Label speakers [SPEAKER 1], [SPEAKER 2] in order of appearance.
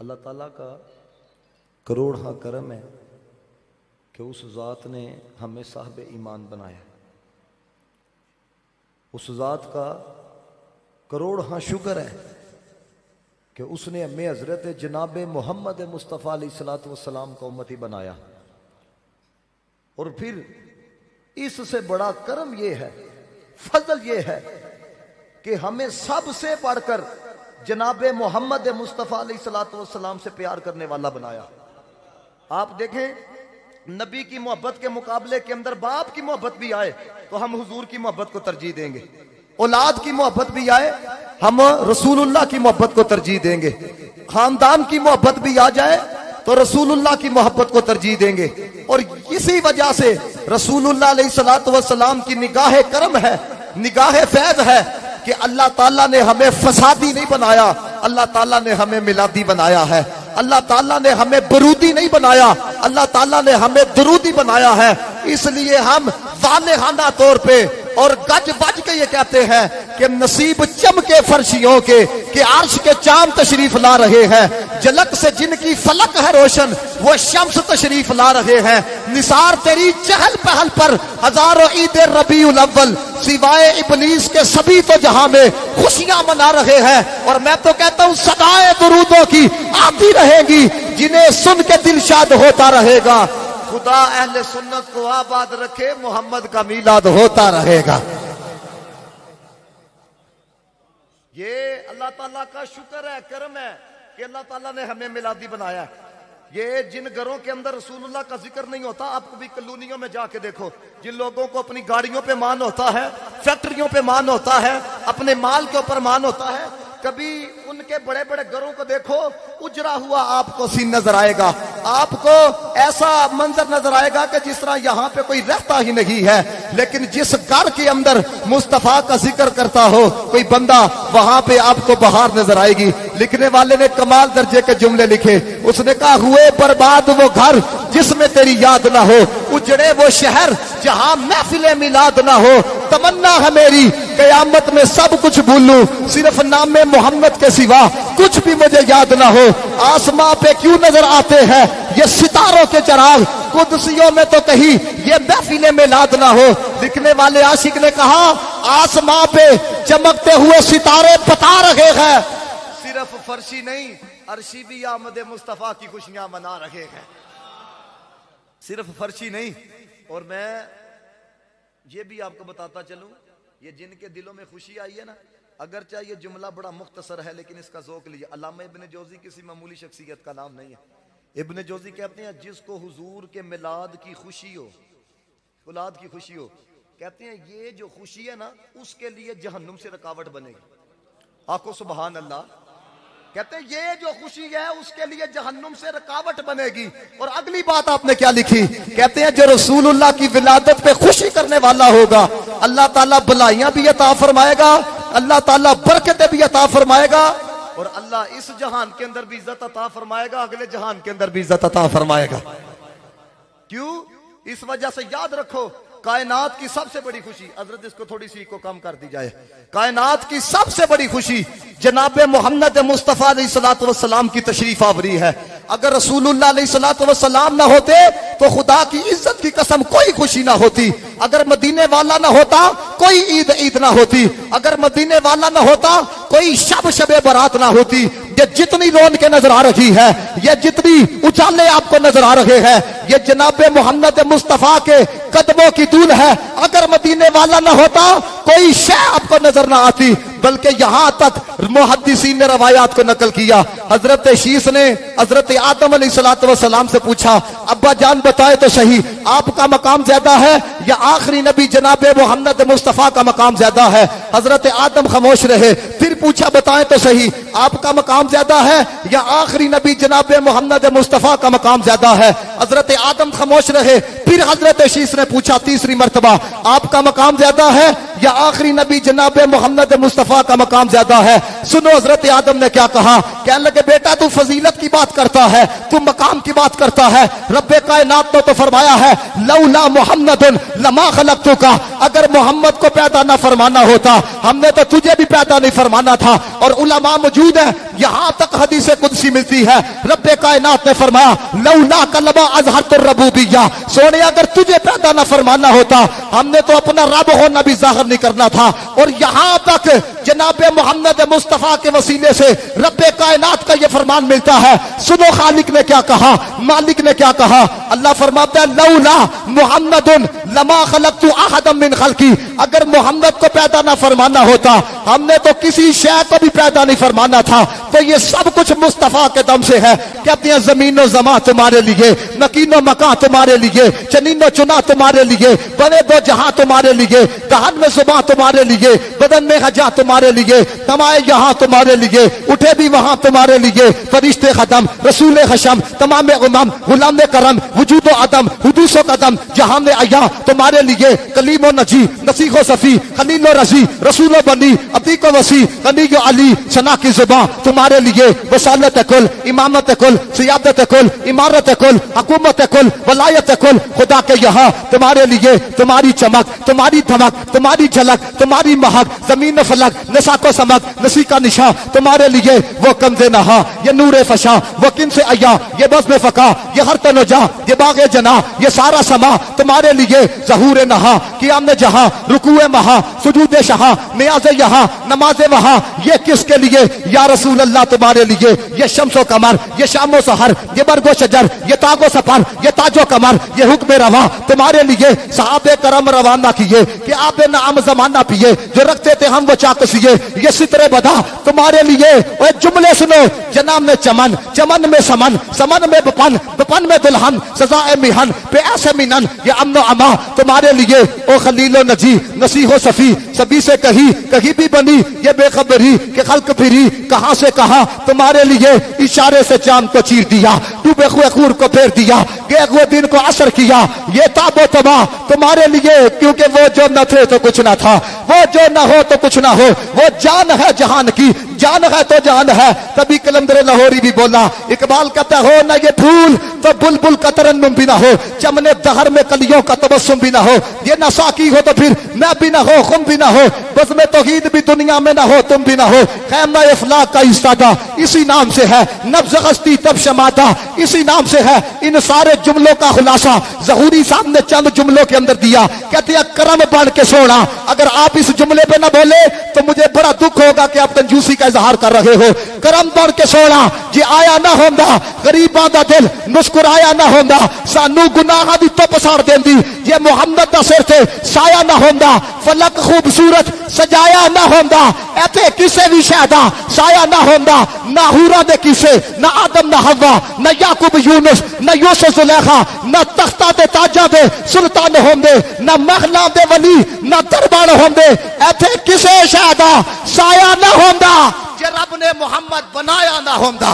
[SPEAKER 1] अल्लाह ताला का करोड़ हाँ करम है कि उस ज़ात ने हमें साहिब ईमान बनाया। उस ज़ात का करोड़ हाँ शुक्र है कि उसने हमें हज़रत जनाब मोहम्मद मुस्तफ़ा अलैहिस्सलातु वस्सलाम का उम्मती बनाया। और फिर इससे बड़ा करम यह है, फजल ये है कि हमें सबसे बढ़कर जनाब मोहम्मद मुस्तफ़ा अलैहिस्सलातु वस्सलाम से प्यार करने वाला बनाया। आप देखें नबी की मोहब्बत के मुकाबले के अंदर बाप की मोहब्बत भी आए तो हम हुजूर की मोहब्बत को तरजीह देंगे, औलाद की मोहब्बत भी आए हम रसूलुल्लाह की मोहब्बत को तरजीह देंगे, खानदान की मोहब्बत भी आ जाए तो रसूलुल्लाह की मोहब्बत को तरजीह देंगे। और इसी वजह से रसूलुल्लाह अलैहिस्सलातु वस्सलाम की निगाह करम है, निगाह फैज है कि अल्लाह ताला ने हमें फसादी नहीं बनाया, अल्लाह ताला ने हमें मिलादी बनाया है। अल्लाह ताला ने हमें बरूदी नहीं बनाया, अल्लाह ताला ने हमें दरूदी बनाया है। इसलिए हम वालेहाना तौर पे और गज बज के ये कहते हैं कि नसीब चमके फर्शियों के कि अर्श के चांद तशरीफ ला रहे हैं, झलक से जिनकी फलक है रोशन वो शम्स तशरीफ ला रहे हैं। निसार तेरी चहल पहल पर हजारों ईद रबीउल अव्वल सिवाय इब्लीस के सभी तो जहां में खुशियां मना रहे हैं। और मैं तो कहता हूं सदाए दुरूदों की आती रहेगी जिन्हें सुन के दिल शाद होता रहेगा। खुदा अहले सुन्नत को आबाद रखे, मोहम्मद का मीलाद होता रहेगा। ये अल्लाह ताला का शुक्र है, करम है कि अल्लाह ताला ने हमें मिलादी बनाया। ये जिन घरों के अंदर रसूलुल्लाह का जिक्र नहीं होता, आप कभी कॉलोनियों में जाके देखो, जिन लोगों को अपनी गाड़ियों पे मान होता है, फैक्ट्रियों पे मान होता है, अपने माल के ऊपर मान होता है, कभी उनके बड़े बड़े घरों को देखो, उजरा हुआ आपको सीन नजर आएगा, आपको ऐसा मंजर नजर आएगा कि जिस तरह यहाँ पे कोई रहता ही नहीं है। लेकिन जिस घर के अंदर मुस्तफा का जिक्र करता हो कोई बंदा, वहां पे आपको बहार नजर आएगी। लिखने वाले ने कमाल दर्जे के जुमले लिखे, उसने कहा हुए बर्बाद वो घर जिसमें तेरी याद ना हो, उजड़े वो शहर जहां महफिले मिलाद ना हो। तमन्ना है मेरी कयामत में सब कुछ भूलूं, सिर्फ नाम में मोहम्मद के सिवा कुछ भी मुझे याद ना हो। आसमां पे क्यों नजर आते हैं ये सितारों के चिराग, कुदसियों में तो कहीं ये महफिले मिलाद ना हो। लिखने वाले आशिक ने कहा आसमां पे चमकते हुए सितारे बता रहे हैं, सिर्फ फर्शी नहीं अर्शी भी आमद मुस्तफा की खुशियां मना रहे हैं। सिर्फ फर्शी नहीं। और मैं ये भी आपको बताता चलूं, ये जिनके दिलों में खुशी आई है ना, अगर चाहे ये जुमला बड़ा मुख्तसर है लेकिन इसका ज़ौक़ लीजिए। अल्लामा इब्न जौज़ी किसी मामूली शख्सियत का नाम नहीं है। इब्न जौज़ी कहते हैं जिसको हुजूर के मिलाद की खुशी हो, औलाद की खुशी हो, कहते हैं ये जो खुशी है ना उसके लिए जहन्नुम से रुकावट बनेगी। आको सुबहान अल्लाह। कहते हैं ये जो खुशी है उसके लिए जहन्नुम से रुकावट बनेगी। और अगली बात आपने क्या लिखी, कहते हैं जो रसूलुल्लाह की विलादत पे खुशी करने वाला होगा अल्लाह ताला भलाइयां भी अता फरमाएगा, अल्लाह ताला बरकतें भी अता फरमाएगा, और अल्लाह इस जहान के अंदर भी इज्जत अता फरमाएगा, अगले जहान के अंदर भी इज्जत अता फरमाएगा। क्यों? इस वजह से याद रखो कायनात की सबसे बड़ी खुशी, हजरत इसको थोड़ी सी को कम कर दी जाए, कायनात की सबसे बड़ी खुशी जनाब मोहम्मद मुस्तफ़ा अलैहिस्सलातु वस्सलाम की तशरीफ आवरी है। अगर रसूलुल्लाह अलैहिस्सलातु वस्सलाम ना होते तो खुदा की इज्जत की कसम कोई खुशी ना होती। अगर मदीने वाला ना होता कोई ईद ईद ना होती। अगर मदीने वाला ना होता कोई शब शबे बारात ना होती। ये जितनी रौनकें नजर आ रही है, ये जितनी उजाले आपको नजर आ रहे हैं, ये जनाब मोहम्मद मुस्तफ़ा के कदमों की धूल है। अगर मदीने वाला ना होता कोई शय आपको नजर ना आती। बल्कि यहां तक मुहद्दिसीन ने रवायात को नकल किया, हजरत शीस ने हजरत आदम अलैहिस्सलातु वस्सलाम से पूछा अब्बा जान बताए तो सही आपका मकाम ज्यादा है या आखिरी नबी जनाब मोहम्मद मुस्तफ़ा का मकाम ज्यादा है। हजरत आदम खामोश रहे। फिर पूछा बताएं तो सही आपका मकाम ज्यादा है या आखिरी नबी जनाब मोहम्मद मुस्तफ़ा का मकाम ज्यादा है। हजरत आदम खामोश रहे। फिर हजरत शीस ने पूछा तीसरी मर्तबा आपका मकाम ज्यादा है या आखिरी नबी जनाब मोहम्मद मुस्तफ़ा का मकाम ज्यादा है। सुनो हजरत आदम ने क्या कहा, कहने लगे बेटा तू फजीलत की बात करता है, तू मकाम की बात करता है। रब्बे कायनात ने तो फरमाया है लौला मुहम्मदुन लमा खलक़तुका, अगर मोहम्मद को पैदा ना फरमाना होता हमने तो तुझे भी पैदा नहीं फरमाना था। और उलमा
[SPEAKER 2] मौजूद है। यहां तक हदीस कुदसी मिलती है, रब्बे कायनात ने फरमाया लौला कलमा अज़हरतुर रबूबिय्या, सोने अगर तुझे पैदा ना फरमाना होता हमने तो अपना रब होना भी जाहिर नहीं करना था। और यहां तक जनाबे मोहम्मद मुस्तफा के वसीले से रब्बे कायनात का यह फरमान मिलता है। सुनो खालिक ने क्या कहा, मालिक ने क्या कहा। अल्लाह फरमाता है लौला मुहम्मदुन लमा खलक़तु अहदम मिन खल्की, अगर मोहम्मद को पैदा ना फरमाना होता हमने तो किसी शय को भी पैदा नहीं फरमाना था। तो ये सब कुछ मुस्तफा के दम से है। कहते हैं जमीनो जमा तुम्हारे लिए, मकीनो मकान तुम्हारे लिए, चनीनो चुना तुम्हारे लिए, बने दो जहां तुम्हारे लिए, दहन में जुबान तुम्हारे लिए, बदन में हजा तुम्हारे लिए, तमाए यहाँ तुम्हारे लिए, उठे भी वहां तुम्हारे लिए, फरिश्ते खदम रसूल हशम तमाम उमम गुलाम करम वजूदो अदम हुदूसो कदम जहां में अया तुम्हारे लिए, कलीमो नजी नसीहो सफी खलीलो रजी रसूलो बनी अतीको वसी कनीयो अली सना की जुबान तुम्हारे लिए, वसालत कुल इमामत कुल सियादत कुल इमारत कुल हुकूमत कुल वलायत कुल, खुदा के यहाँ तुम्हारे लिए, तुम्हारी चमक तुम्हारी धमक तुम्हारी झलक तुम्हारी महक, जमीन फलक नसाको समक नसी का निशा तुम्हारे लिए, वो कंजे नहा ये नूरे फशा वो किन से अया ये बस में फका ये हर तनोजा ये बागे जना ये सारा समा तुम्हारे लिए, जहूर नहा कियाम जहां रुकुए महा सुजूद शहा नियाज़े यहाँ नमाजे वहां, ये किसके लिए या रसूल अल्लाह तुम्हारे लिए, ये शम्सो कमर ये शामो सहर ये बरगो शजर ये तागो सफर ये ताजो कमर ये हुक्म रवा तुम्हारे लिए, सहाबे करम रवाना किए कि आपने नाम जमाना पिए, जो रखते थे हम वो चाकसिए, ये सितरे बदा तुम्हारे लिए। और जुमले सुनो, जनाम में चमन चमन में समन समन में बपन बपन में दुल्हन सजाए मिहन पे ऐसे मिनन ये अमनो अमा तुम्हारे लिए, ओ खलीलो नजी नसीहो सफी सभी से कहीं भी बनी ये बेखबरी के खल्क फिरी कहां से कहा तुम्हारे लिए, इशारे से चांद को चीर दिया डूबे हुए खूर को फेर दिया गए हुए दिन को असर किया, ये ताबो तबाह तुम्हारे लिए, क्योंकि वो जो न थे तो कुछ ना था, वो जो न हो तो कुछ ना हो, वो जान है जहान की जान है तो जान है। तभी कलंदर लाहौरी भी बोला, इकबाल कहता हो ना ये फूल तो बुलबुल का तरन्नुम भी ना हो, चमने दहर में कलियों का तबस्सुम भी ना हो, ये नसाकी हो तो फिर मैं भी ना हो खुम भी ना हो, बस में तौहीद भी दुनिया में ना हो तुम भी ना हो, खैमा इफलाक का इस्तादा इसी नाम से है, नब्ज़ गश्ती तब शमाता इसी नाम से है। इन सारे जुमलों का खुलासा ज़हूरी साहब ने चंद जुमलों के अंदर दिया। कहते हैं करम बढ़ के सोना, अगर आप इस जुमले पे ना बोले तो मुझे बड़ा दुख होगा कि आप कंजूसी का इजहार कर रहे हो। करम बढ़ के सोना जे आया ना होंदा गरीबां दा दिल मुस्कुराया ना होंदा, सानू गुनाहां दी तो पसार देंदी, जे मुहम्मद दा सिर ते साया ना होंदा, फलक खूबसूरत सजाया ना होंदा, ऐते किसे भी शहदा साया ना होंदा, ना हूरा दे किसे ना आदम ना हवा ना याकूब यूनुस ना यूसुफ जुलेखा ना तख्ता दे ताजा दे सुल्तान होंदे ना महला दे वली ना दरबार होंदे, ऐते किसे शहदा साया ना होंदा जे रब ने मोहम्मद बनाया ना होंदा।